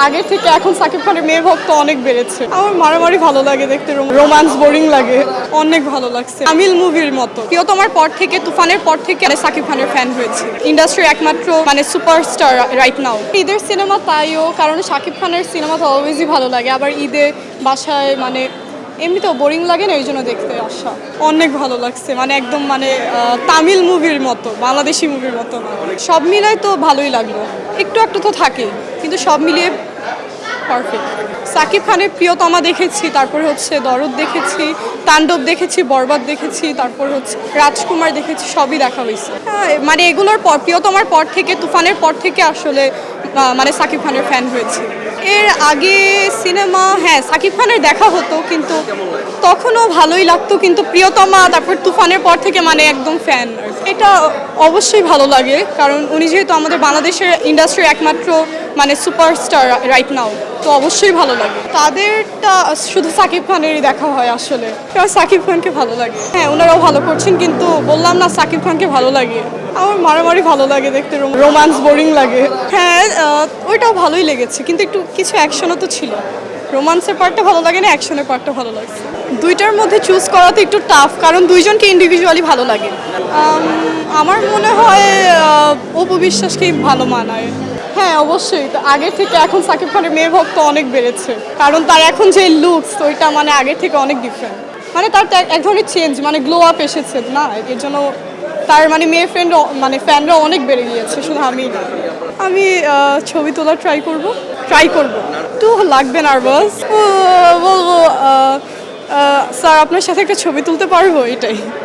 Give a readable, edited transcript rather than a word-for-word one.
আগের থেকে এখন সাকিব খানের মেয়ে ভক্ত অনেক বেড়েছে। আমার মারামারি ভালো লাগে দেখতে, রোমান্স বোরিং লাগে, অনেক ভালো লাগছে। তামিল মুভির মতো। প্রিয়তমার পর থেকে, তুফানের পর থেকে সাকিব খানের ফ্যান হয়েছে। ইন্ডাস্ট্রির একমাত্র সুপারস্টার রাইট নাও। ঈদের সিনেমা তাইও, কারণ সাকিব খানের সিনেমা তো অলওয়েজই ভালো লাগে। আবার ঈদে বাসায় এমনিতেও বোরিং লাগে না, এই জন্য দেখতে আসা। অনেক ভালো লাগছে, একদম তামিল মুভির মতো, বাংলাদেশি মুভির মতো না। সব মিলায় তো ভালোই লাগলো, একটু একটু তো থাকে, কিন্তু সব মিলিয়ে পারফেক্ট। সাকিব খানের প্রিয়তমা দেখেছি, তারপরে দরদ দেখেছি, তাণ্ডব দেখেছি, বরবাদ দেখেছি, তারপর রাজকুমার দেখেছি, সবই দেখা হয়েছে। এগুলোর পর, প্রিয়তমার পর থেকে, তুফানের পর থেকে আসলে সাকিব খানের ফ্যান হয়েছে। এর আগে সিনেমা সাকিব খানের দেখা হতো, কিন্তু তখনও ভালোই লাগতো, কিন্তু প্রিয়তমা তারপর তুফানের পর থেকে একদম ফ্যান। এটা অবশ্যই ভালো লাগে, কারণ উনি যেহেতু আমাদের বাংলাদেশের ইন্ডাস্ট্রির একমাত্র সুপারস্টার রাইট নাও, তো অবশ্যই ভালো লাগে। তাদেরটা শুধু সাকিব খানেরই দেখা হয় আসলে, কারণ সাকিব খানকে ভালো লাগে। ওনারাও ভালো করছেন, কিন্তু বললাম না সাকিব খানকে ভালো লাগে। আমার মারামারি ভালো লাগে দেখতে, রোমান্স বোরিং লাগে। ওইটাও ভালোই লেগেছে, কিন্তু একটু কিছু অ্যাকশনও তো ছিল। রোমান্সের পার্টটা ভালো লাগে না, অ্যাকশনের পার্টটা ভালো লাগছে। দুইটার মধ্যে চুজ করা তো একটু টাফ, কারণ দুইজনকে ইন্ডিভিজুয়ালি ভালো লাগে। আমার মনে হয় অপু বিশ্বাসকেই ভালো মানায়। অবশ্যই। তো আগের থেকে এখন সাকিব খানের মেয়ে ভক্ত অনেক বেড়েছে, কারণ তার এখন যে লুকস, ওইটা আগের থেকে অনেক ডিফারেন্ট। তার এক ধরনের চেঞ্জ, গ্লো আপ এসেছে না, এর জন্য তার মেয়ে ফ্রেন্ড ফ্যানরা অনেক বেড়ে গিয়েছে। শুধু আমি ছবি তোলার ট্রাই করব। একটু লাগবে নার্ভাস, বলবো স্যার আপনার সাথে একটা ছবি তুলতে পারবো, এটাই।